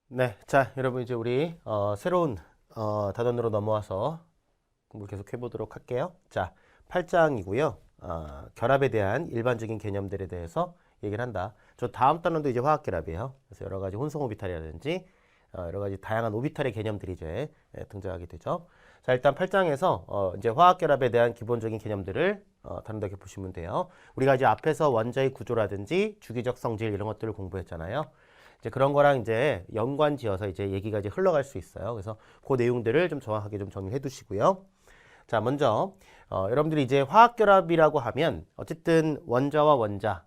네, 자, 여러분 이제 우리 새로운 단원으로 넘어와서 공부 계속 해보도록 할게요. 자, 8장이고요. 결합에 대한 일반적인 개념들에 대해서 얘기를 한다. 저 다음 단원도 이제 화학결합이에요. 그래서 여러 가지 혼성 오비탈이라든지 여러 가지 다양한 오비탈의 개념들이 이제 등장하게 되죠. 자, 일단 8장에서 이제 화학결합에 대한 기본적인 개념들을 다룬다고 보시면 돼요. 우리가 이제 앞에서 원자의 구조라든지 주기적 성질 이런 것들을 공부했잖아요. 이제 그런 거랑 이제 연관 지어서 이제 얘기가 이제 흘러갈 수 있어요. 그래서 그 내용들을 좀 정확하게 좀 정리해 두시고요. 자, 먼저 여러분들이 이제 화학결합이라고 하면 어쨌든 원자와 원자가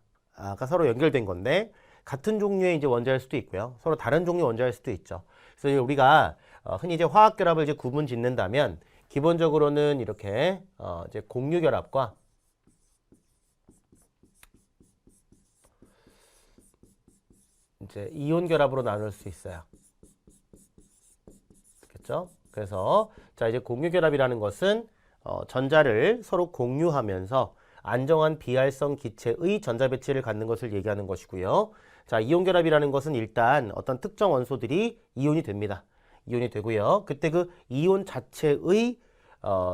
서로 연결된 건데 같은 종류의 이제 원자일 수도 있고요. 서로 다른 종류의 원자일 수도 있죠. 그래서 이제 우리가 흔히 이제 화학결합을 이제 구분 짓는다면 기본적으로는 이렇게 이제 공유결합과 이제 이온 결합으로 나눌 수 있어요. 그렇죠? 그래서 자 이제 공유 결합이라는 것은 전자를 서로 공유하면서 안정한 비활성 기체의 전자 배치를 갖는 것을 얘기하는 것이고요. 자, 이온 결합이라는 것은 일단 어떤 특정 원소들이 이온이 됩니다. 이온이 되고요. 그때 그 이온 자체의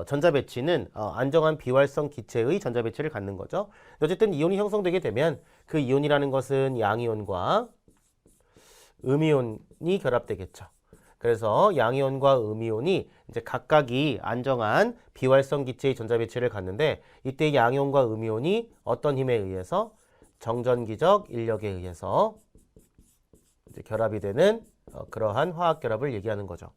전자 배치는 안정한 비활성 기체의 전자 배치를 갖는 거죠. 어쨌든 이온이 형성되게 되면 그 이온이라는 것은 양이온과 음이온이 결합되겠죠. 그래서 양이온과 음이온이 이제 각각이 안정한 비활성 기체의 전자 배치를 갖는데 이때 양이온과 음이온이 어떤 힘에 의해서 정전기적 인력에 의해서 이제 결합이 되는 그러한 화학 결합을 얘기하는 거죠.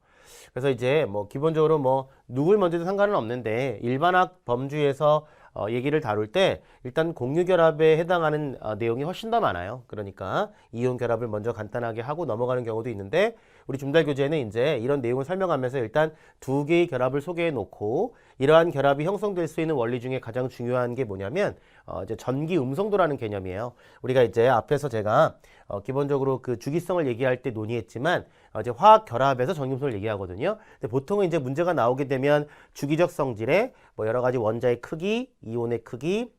그래서 이제 뭐 기본적으로 뭐 누굴 먼저도 상관은 없는데 일반학 범주에서 얘기를 다룰 때 일단 공유결합에 해당하는 내용이 훨씬 더 많아요. 그러니까 이온 결합을 먼저 간단하게 하고 넘어가는 경우도 있는데 우리 중달 교재는 이제 이런 내용을 설명하면서 일단 두 개의 결합을 소개해 놓고 이러한 결합이 형성될 수 있는 원리 중에 가장 중요한 게 뭐냐면 이제 전기 음성도라는 개념이에요. 우리가 이제 앞에서 제가 기본적으로 그 주기성을 얘기할 때 논의했지만 이제 화학 결합에서 전기 음성을 얘기하거든요. 근데 보통은 이제 문제가 나오게 되면 주기적 성질에 뭐 여러 가지 원자의 크기, 이온의 크기,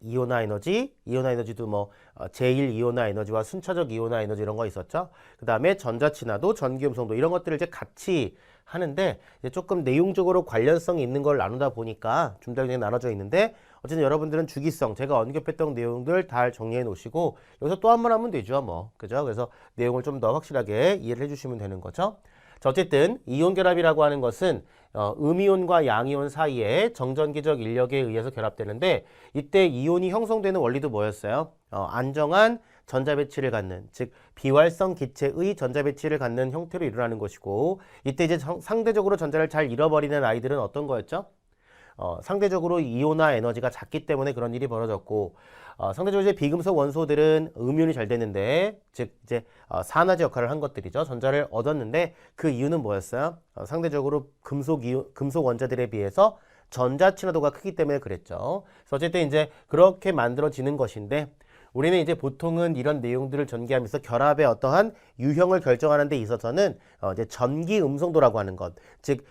이온화 에너지, 이온화 에너지도 뭐 제1 이온화 에너지와 순차적 이온화 에너지 이런 거 있었죠. 그 다음에 전자친화도, 전기음성도 이런 것들을 이제 같이 하는데 이제 조금 내용적으로 관련성이 있는 걸 나누다 보니까 중단중에 나눠져 있는데 어쨌든 여러분들은 주기성 제가 언급했던 내용들 다 정리해 놓으시고 여기서 또 한 번 하면 되죠, 뭐 그죠? 그래서 내용을 좀 더 확실하게 이해를 해주시면 되는 거죠. 자, 어쨌든 이온 결합이라고 하는 것은 음이온과 양이온 사이에 정전기적 인력에 의해서 결합되는데 이때 이온이 형성되는 원리도 뭐였어요? 안정한 전자 배치를 갖는 즉 비활성 기체의 전자 배치를 갖는 형태로 일어나는 것이고 이때 이제 상대적으로 전자를 잘 잃어버리는 아이들은 어떤 거였죠? 상대적으로 이온화 에너지가 작기 때문에 그런 일이 벌어졌고 상대적으로 이제 비금속 원소들은 음이온이 잘 되는데 즉 이제 산화제 역할을 한 것들이죠. 전자를 얻었는데 그 이유는 뭐였어요? 상대적으로 금속 원자들에 비해서 전자 친화도가 크기 때문에 그랬죠. 그래서 어쨌든 이제 그렇게 만들어지는 것인데 우리는 이제 보통은 이런 내용들을 전개하면서 결합의 어떠한 유형을 결정하는 데 있어서는 이제 전기 음성도라고 하는 것, 즉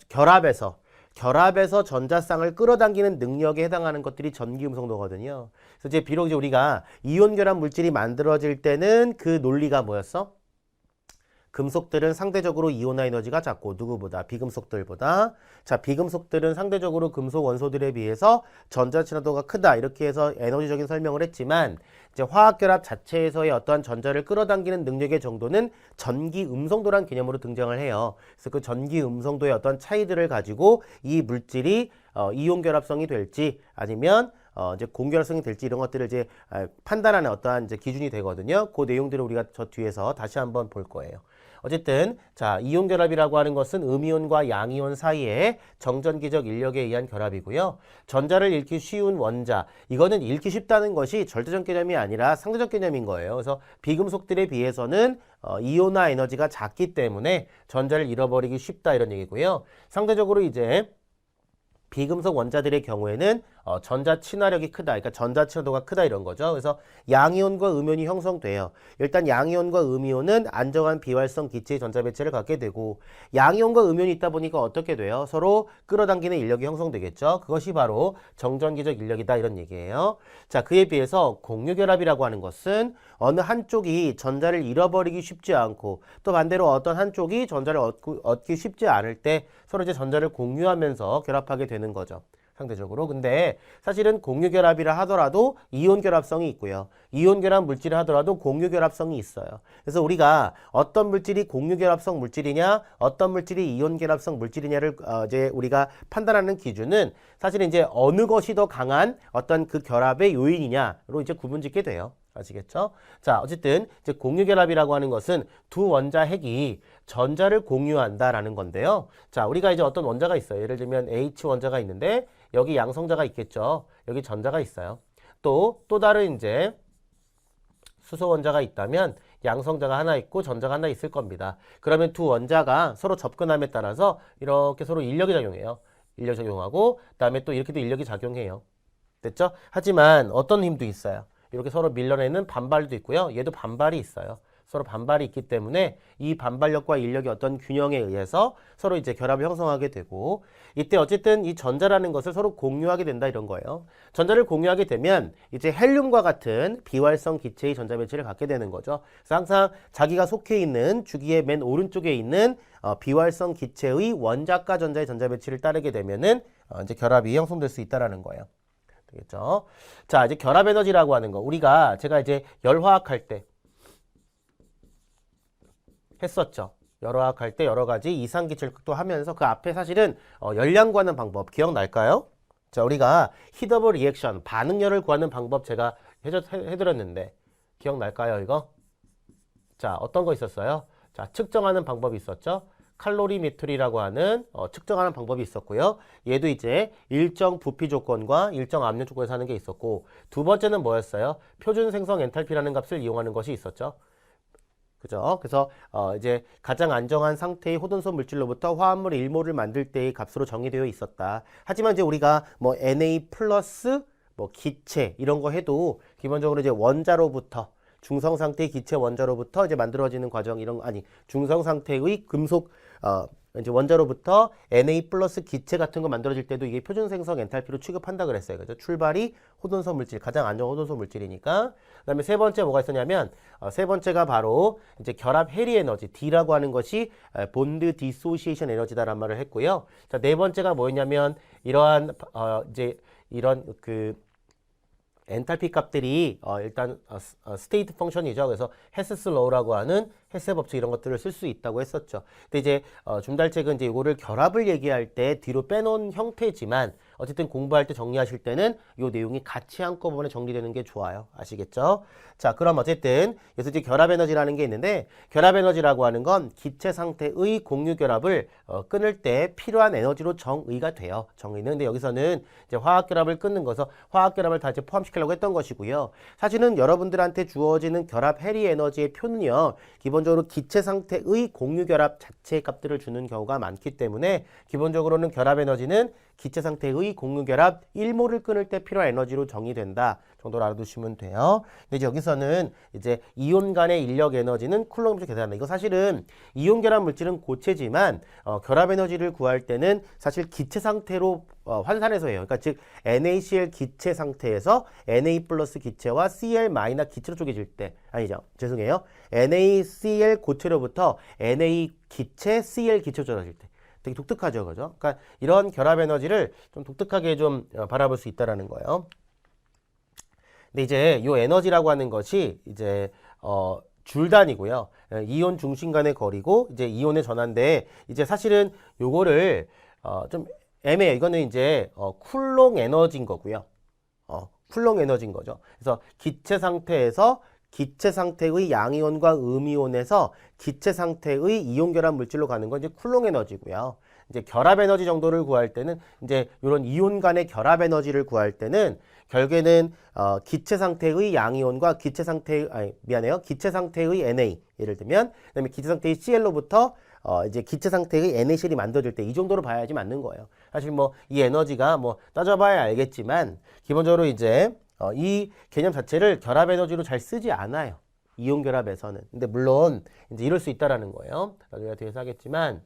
결합에서 전자쌍을 끌어당기는 능력에 해당하는 것들이 전기 음성도거든요. 그래서 이제 비록 이제 우리가 이온 결합 물질이 만들어질 때는 그 논리가 뭐였어? 금속들은 상대적으로 이온화 에너지가 작고 누구보다 비금속들보다 자 비금속들은 상대적으로 금속 원소들에 비해서 전자 친화도가 크다 이렇게 해서 에너지적인 설명을 했지만 이제 화학결합 자체에서의 어떠한 전자를 끌어당기는 능력의 정도는 전기 음성도란 개념으로 등장을 해요. 그래서 그 전기 음성도의 어떤 차이들을 가지고 이 물질이 이온 결합성이 될지 아니면 이제 공결성이 될지 이런 것들을 이제 판단하는 어떠한 이제 기준이 되거든요. 그 내용들을 우리가 저 뒤에서 다시 한번 볼 거예요. 어쨌든 자 이온 결합이라고 하는 것은 음이온과 양이온 사이의 정전기적 인력에 의한 결합이고요. 전자를 잃기 쉬운 원자 이거는 잃기 쉽다는 것이 절대적 개념이 아니라 상대적 개념인 거예요. 그래서 비금속들에 비해서는 이온화 에너지가 작기 때문에 전자를 잃어버리기 쉽다 이런 얘기고요. 상대적으로 이제 비금속 원자들의 경우에는 전자 친화력이 크다. 그러니까 전자 친화도가 크다 이런 거죠. 그래서 양이온과 음이온이 형성돼요. 일단 양이온과 음이온은 안정한 비활성 기체의 전자 배치를 갖게 되고 양이온과 음이온이 있다 보니까 어떻게 돼요? 서로 끌어당기는 인력이 형성되겠죠. 그것이 바로 정전기적 인력이다 이런 얘기예요. 자, 그에 비해서 공유결합이라고 하는 것은 어느 한쪽이 전자를 잃어버리기 쉽지 않고 또 반대로 어떤 한쪽이 전자를 얻기 쉽지 않을 때 서로 이제 전자를 공유하면서 결합하게 되는 거죠. 상대적으로. 근데 사실은 공유결합이라 하더라도 이온결합성이 있고요. 이온결합 물질을 하더라도 공유결합성이 있어요. 그래서 우리가 어떤 물질이 공유결합성 물질이냐, 어떤 물질이 이온결합성 물질이냐를 이제 우리가 판단하는 기준은 사실은 이제 어느 것이 더 강한 어떤 그 결합의 요인이냐로 이제 구분짓게 돼요. 아시겠죠? 자, 어쨌든 이제 공유결합이라고 하는 것은 두 원자 핵이 전자를 공유한다라는 건데요. 자, 우리가 이제 어떤 원자가 있어요. 예를 들면 H 원자가 있는데 여기 양성자가 있겠죠. 여기 전자가 있어요. 또 다른 이제 수소 원자가 있다면 양성자가 하나 있고 전자가 하나 있을 겁니다. 그러면 두 원자가 서로 접근함에 따라서 이렇게 서로 인력이 작용해요. 인력 작용하고 그다음에 또 이렇게도 인력이 작용해요. 됐죠? 하지만 어떤 힘도 있어요. 이렇게 서로 밀려내는 반발도 있고요. 얘도 반발이 있어요. 서로 반발이 있기 때문에 이 반발력과 인력의 어떤 균형에 의해서 서로 이제 결합을 형성하게 되고 이때 어쨌든 이 전자라는 것을 서로 공유하게 된다 이런 거예요. 전자를 공유하게 되면 이제 헬륨과 같은 비활성 기체의 전자 배치를 갖게 되는 거죠. 그래서 항상 자기가 속해 있는 주기의 맨 오른쪽에 있는 비활성 기체의 원자가 전자의 전자 배치를 따르게 되면은 이제 결합이 형성될 수 있다라는 거예요. 되겠죠? 자, 이제 결합 에너지라고 하는 거. 제가 이제 열화학할 때 했었죠. 열화학할 때 여러 가지 이상기출도 하면서 그 앞에 사실은 열량 구하는 방법 기억날까요? 자, 우리가 히더블 리액션, 반응열을 구하는 방법 제가 해드렸는데 기억날까요, 이거? 자, 어떤 거 있었어요? 자, 측정하는 방법이 있었죠. 칼로리미터리라고 하는 측정하는 방법이 있었고요. 얘도 이제 일정 부피 조건과 일정 압력 조건에서 하는 게 있었고 두 번째는 뭐였어요? 표준 생성 엔탈피라는 값을 이용하는 것이 있었죠. 그죠? 그래서 이제 가장 안정한 상태의 호돈소 물질로부터 화합물 1몰을 만들 때의 값으로 정의되어 있었다. 하지만 이제 우리가 뭐 Na 플러스 뭐 기체 이런 거 해도 기본적으로 이제 원자로부터 중성 상태의 기체 원자로부터 이제 만들어지는 과정 중성 상태의 금속 이제 원자로부터 Na 플러스 기체 같은 거 만들어질 때도 이게 표준 생성 엔탈피로 취급한다 그랬어요. 그죠? 출발이 호돈소 물질, 가장 안정 호돈소 물질이니까. 그다음에 세 번째 뭐가 있었냐면 세 번째가 바로 이제 결합 해리 에너지 D라고 하는 것이 본드 디소시에이션 에너지다란 말을 했고요. 자, 네 번째가 뭐였냐면 이러한 이제 이런 그 엔탈피 값들이 일단 스테이트 펑션이죠. 그래서 헤스스 로우라고 하는 헤세 법칙 이런 것들을 쓸 수 있다고 했었죠. 근데 이제 준달책은 이제 이거를 결합을 얘기할 때 뒤로 빼놓은 형태지만 어쨌든 공부할 때 정리하실 때는 이 내용이 같이 한꺼번에 정리되는 게 좋아요. 아시겠죠? 자, 그럼 어쨌든 그래서 이제 결합 에너지라는 게 있는데 결합 에너지라고 하는 건 기체 상태의 공유 결합을 끊을 때 필요한 에너지로 정의가 돼요. 정의는. 근데 여기서는 이제 화학 결합을 끊는 것은 화학 결합을 다 이제 포함시키려고 했던 것이고요. 사실은 여러분들한테 주어지는 결합 해리 에너지의 표는요. 기본적으로 기체 상태의 공유 결합 자체의 값들을 주는 경우가 많기 때문에 기본적으로는 결합 에너지는 기체 상태의 공유 결합 1몰을 끊을 때 필요한 에너지로 정의된다 정도로 알아두시면 돼요. 근데 이제 여기서는 이제 이온 간의 인력 에너지는 쿨럼으로 계산한다. 이거 사실은 이온 결합 물질은 고체지만 결합 에너지를 구할 때는 사실 기체 상태로 환산해서 해요. 그러니까 즉 NaCl 기체 상태에서 Na 플러스 기체와 Cl 마이너 기체로 쪼개질 때 아니죠. 죄송해요. NaCl 고체로부터 Na 기체 Cl 기체로 쪼개질 때 되게 독특하죠. 그죠? 그러니까 이런 결합 에너지를 좀 독특하게 좀 바라볼 수 있다라는 거예요. 근데 이제 이 에너지라고 하는 것이 이제 줄 단위고요. 이온 중심 간의 거리고 이제 이온의 전환인데 이제 사실은 요거를 좀 애매해요. 이거는 이제 쿨롱 에너지인 거고요. 쿨롱 에너지인 거죠. 그래서 기체 상태에서 기체 상태의 양이온과 음이온에서 기체 상태의 이온 결합 물질로 가는 건 이제 쿨롱 에너지고요. 이제 결합 에너지 정도를 구할 때는 이제 이런 이온 간의 결합 에너지를 구할 때는 결국에는 기체 상태의 양이온과 기체 상태의 기체 상태의 Na 예를 들면 그다음에 기체 상태의 Cl로부터 이제 기체 상태의 NaCl이 만들어질 때 이 정도로 봐야지 맞는 거예요. 사실 뭐 이 에너지가 뭐 따져봐야 알겠지만 기본적으로 이제 이 개념 자체를 결합 에너지로 잘 쓰지 않아요. 이온 결합에서는. 근데 물론 이제 이럴 수 있다라는 거예요. 나중에 뒤에서 하겠지만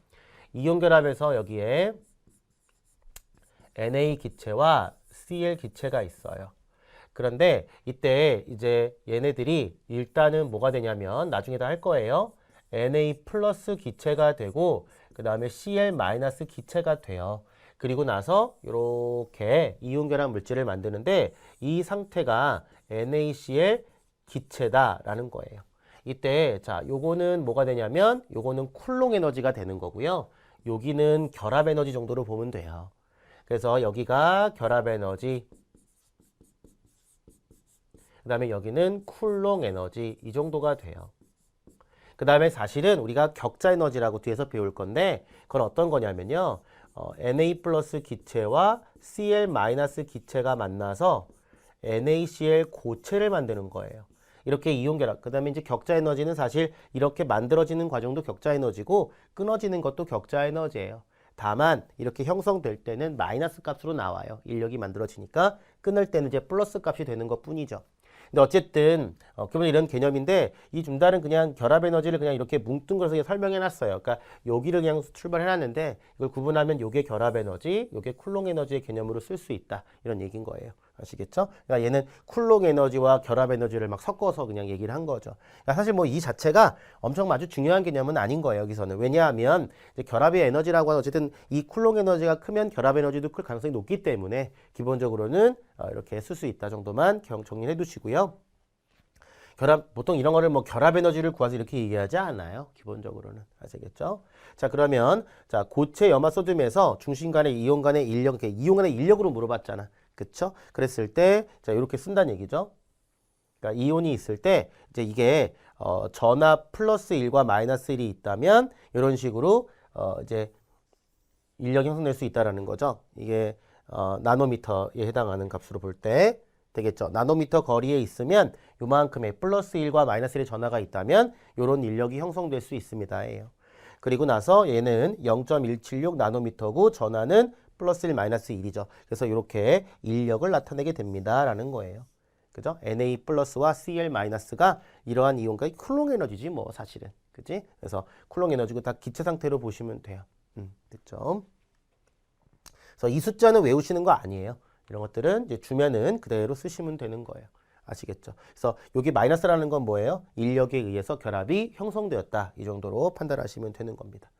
이온 결합에서 여기에 Na 기체와 Cl 기체가 있어요. 그런데 이때 이제 얘네들이 일단은 뭐가 되냐면 나중에 다 할 거예요. Na 플러스 기체가 되고 그 다음에 Cl 마이너스 기체가 돼요. 그리고 나서 이렇게 이온 결합 물질을 만드는데 이 상태가 NaCl 기체다라는 거예요. 이때 자 요거는 뭐가 되냐면 요거는 쿨롱 에너지가 되는 거고요. 여기는 결합 에너지 정도로 보면 돼요. 그래서 여기가 결합 에너지, 그 다음에 여기는 쿨롱 에너지 이 정도가 돼요. 그 다음에 사실은 우리가 격자 에너지라고 뒤에서 배울 건데 그건 어떤 거냐면요. Na 플러스 기체와 Cl 마이너스 기체가 만나서 NaCl 고체를 만드는 거예요. 이렇게 이온 결합. 그 다음에 이제 격자 에너지는 사실 이렇게 만들어지는 과정도 격자 에너지고 끊어지는 것도 격자 에너지예요. 다만 이렇게 형성될 때는 마이너스 값으로 나와요. 인력이 만들어지니까 끊을 때는 이제 플러스 값이 되는 것 뿐이죠. 근데 어쨌든 기본 이런 개념인데 이 중단은 그냥 결합 에너지를 그냥 이렇게 뭉뚱그려서 설명해 놨어요. 그러니까 여기를 그냥 출발해 놨는데 이걸 구분하면 요게 결합 에너지, 요게 쿨롱 에너지의 개념으로 쓸 수 있다. 이런 얘기인 거예요. 아시겠죠? 그러니까 얘는 쿨롱 에너지와 결합 에너지를 막 섞어서 그냥 얘기를 한 거죠. 그러니까 사실 뭐 이 자체가 엄청 아주 중요한 개념은 아닌 거예요. 여기서는. 왜냐하면 이제 결합의 에너지라고 하는 어쨌든 이 쿨롱 에너지가 크면 결합 에너지도 클 가능성이 높기 때문에 기본적으로는 이렇게 쓸 수 있다 정도만 정리해 두시고요. 결합, 보통 이런 거를 뭐 결합 에너지를 구해서 이렇게 얘기하지 않아요. 기본적으로는. 아시겠죠? 자, 그러면, 자, 고체 염화 소듐에서 중심 간의 이온 간의 인력, 이온 간의 인력으로 물어봤잖아. 그쵸? 그랬을 때, 자, 이렇게 쓴다는 얘기죠. 그러니까 이온이 있을 때, 이제 이게, 전압 플러스 1과 마이너스 1이 있다면, 이런 식으로, 이제, 인력이 형성될 수 있다라는 거죠. 이게, 나노미터에 해당하는 값으로 볼 때, 되겠죠. 나노미터 거리에 있으면 요만큼의 플러스 1과 마이너스 1의 전하가 있다면 요런 인력이 형성될 수 있습니다. 그리고 나서 얘는 0.176 나노미터고 전하는 플러스 1 마이너스 1이죠. 그래서 이렇게 인력을 나타내게 됩니다. 라는 거예요. 그죠? Na 플러스와 Cl 마이너스가 이러한 이온과의 쿨롱 에너지지 뭐 사실은. 그지? 그래서 쿨롱 에너지고 다 기체 상태로 보시면 돼요. 됐죠? 그래서 이 숫자는 외우시는 거 아니에요. 이런 것들은 이제 주면은 그대로 쓰시면 되는 거예요. 아시겠죠? 그래서 여기 마이너스라는 건 뭐예요? 인력에 의해서 결합이 형성되었다. 이 정도로 판단하시면 되는 겁니다.